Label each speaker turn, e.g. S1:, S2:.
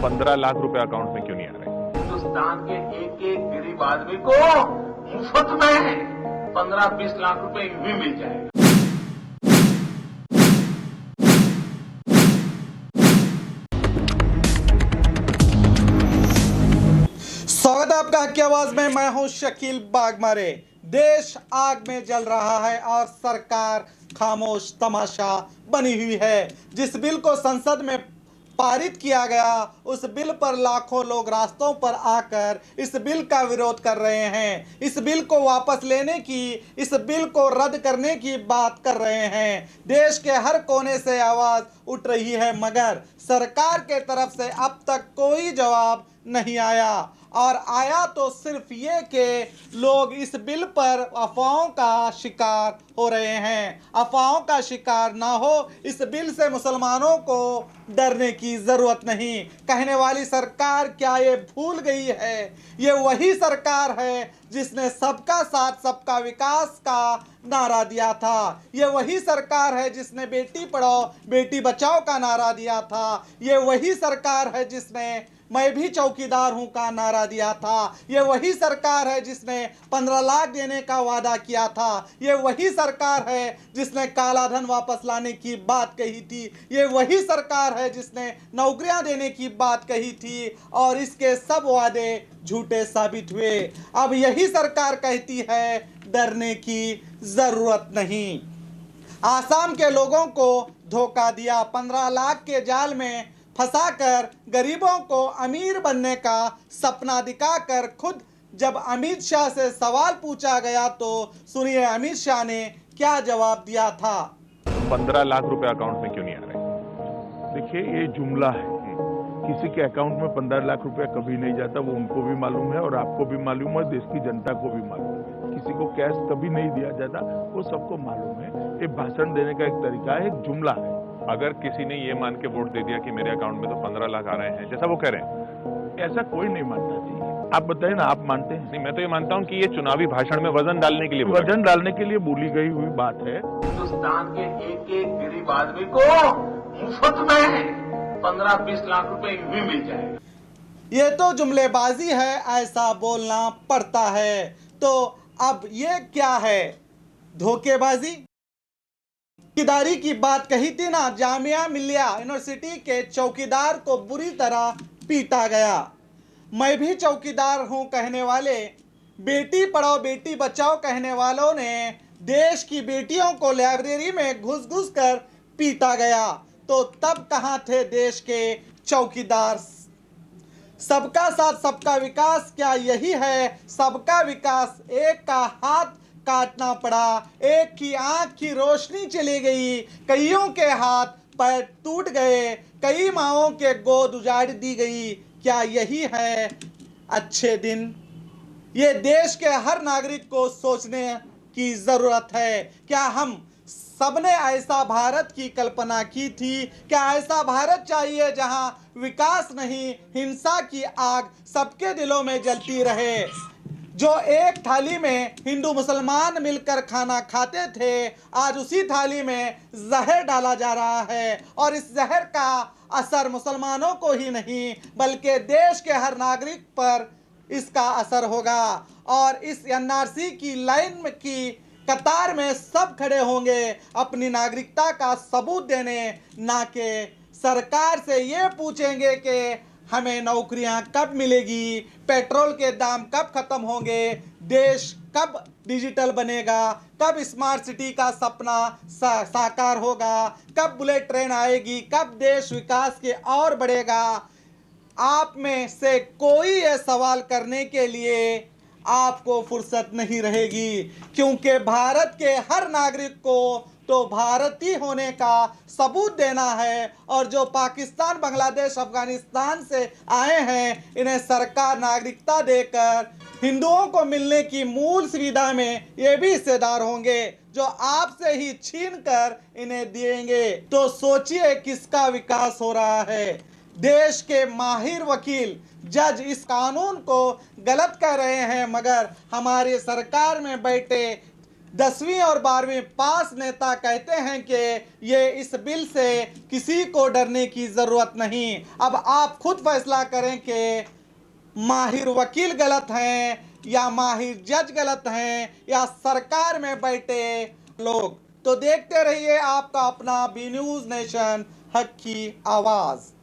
S1: 15 लाख रुपए अकाउंट में क्यों नहीं आ रहे?
S2: हिंदुस्तान के एक एक गरीब आदमी को मुफ्त में 15-20 लाख रुपए भी मिल जाएगा।
S3: स्वागत है आपका हक की आवाज में। मैं हूं शकील बागमारे। देश आग में जल रहा है और सरकार खामोश तमाशा बनी हुई है। जिस बिल को संसद में पारित किया गया, उस बिल पर लाखों लोग रास्तों पर आकर इस बिल का विरोध कर रहे हैं। इस बिल को वापस लेने की, इस बिल को रद्द करने की बात कर रहे हैं। देश के हर कोने से आवाज उठ रही है, मगर सरकार के तरफ से अब तक कोई जवाब नहीं आया। और आया तो सिर्फ ये कि लोग इस बिल पर अफवाहों का शिकार हो रहे हैं। अफवाहों का शिकार ना हो, इस बिल से मुसलमानों को डरने की ज़रूरत नहीं। कहने वाली सरकार क्या ये भूल गई है? ये वही सरकार है जिसने सबका साथ सबका विकास का नारा दिया था। ये वही सरकार है जिसने बेटी पढ़ाओ बेटी बचाओ का नारा दिया था। ये वही सरकार है जिसने मैं भी चौकीदार हूं का नारा दिया था। ये वही सरकार है जिसने 15 लाख देने का वादा किया था। ये वही सरकार है जिसने काला धन वापस लाने की बात कही थी। ये वही सरकार है जिसने नौकरियां देने की बात कही थी, और इसके सब वादे झूठे साबित हुए। अब यही सरकार कहती है डरने की जरूरत नहीं। आसाम के लोगों को धोखा दिया, 15 लाख के जाल में फंसाकर गरीबों को अमीर बनने का सपना दिखाकर खुद जब अमित शाह से सवाल पूछा गया तो सुनिए अमित शाह ने क्या जवाब दिया था।
S1: 15 लाख रुपए अकाउंट में क्यों नहीं आ रहे? देखिए, ये जुमला है। किसी के अकाउंट में 15 लाख रुपया कभी नहीं जाता, वो उनको भी मालूम है और आपको भी मालूम है, देश की जनता को भी मालूम है। किसी को कैश कभी नहीं दिया जाता, वो सबको मालूम है। ये भाषण देने का एक तरीका है, एक जुमला है। अगर किसी ने ये मान के वोट दे दिया कि मेरे अकाउंट में तो 15 लाख आ रहे हैं, जैसा वो कह रहे हैं, ऐसा कोई नहीं मानना चाहिए। आप बताइए ना, आप मानते हैं? नहीं, मैं तो ये मानता हूँ कि ये चुनावी भाषण में वजन डालने के लिए बोली गई हुई बात है।
S2: हिंदुस्तान के एक एक गरीब आदमी को मुफ्त में 15-20 लाख रुपए भी मिल जाएगा।
S3: ये तो जुमलेबाजी है, ऐसा बोलना पड़ता है। तो अब ये क्या है? धोखेबाजी। चौकीदारी की बात कही थी ना, जामिया मिलिया यूनिवर्सिटी के चौकीदार को बुरी तरह पीटा गया। मैं भी चौकीदार हूं कहने वाले, बेटी पढ़ाओ बेटी बचाओ कहने वालों ने देश की बेटियों को लाइब्रेरी में घुस घुस कर पीटा गया, तो तब कहां थे देश के चौकीदार? सबका साथ सबका विकास, क्या यही है सबका विकास? एक का हाथ काटना पड़ा, एक की आंख की रोशनी चली गई, कईयों के हाथ पैर टूट गए, कई माओं के गोद उजाड़ दी गई। क्या यही है अच्छे दिन? ये देश के हर नागरिक को सोचने की जरूरत है। क्या हम सबने ऐसा भारत की कल्पना की थी? क्या ऐसा भारत चाहिए जहां विकास नहीं, हिंसा की आग सबके दिलों में जलती रहे? जो एक थाली में हिंदू मुसलमान मिलकर खाना खाते थे, आज उसी थाली में जहर डाला जा रहा है, और इस जहर का असर मुसलमानों को ही नहीं बल्कि देश के हर नागरिक पर इसका असर होगा। और इस एनआरसी की लाइन की कतार में सब खड़े होंगे अपनी नागरिकता का सबूत देने, ना कि सरकार से ये पूछेंगे कि हमें नौकरियां कब मिलेगी, पेट्रोल के दाम कब खत्म होंगे, देश कब डिजिटल बनेगा, कब स्मार्ट सिटी का सपना साकार होगा, कब बुलेट ट्रेन आएगी, कब देश विकास के और बढ़ेगा। आप में से कोई ये सवाल करने के लिए आपको फुर्सत नहीं रहेगी, क्योंकि भारत के हर नागरिक को तो भारतीय होने का सबूत देना है, और जो पाकिस्तान बांग्लादेश अफगानिस्तान से आए हैं, इन्हें सरकार नागरिकता देकर हिंदुओं को मिलने की मूल सुविधा में ये भी हिस्सेदार होंगे, जो आपसे ही छीन कर इन्हें देंगे। तो सोचिए किसका विकास हो रहा है? देश के माहिर वकील जज इस कानून को गलत कह रहे हैं, मगर हमारे सरकार में बैठे 10वीं और 12वीं पास नेता कहते हैं कि ये इस बिल से किसी को डरने की जरूरत नहीं। अब आप खुद फैसला करें कि माहिर वकील गलत हैं या माहिर जज गलत हैं या सरकार में बैठे लोग। तो देखते रहिए आपका अपना बी न्यूज़ नेशन, हक की आवाज़।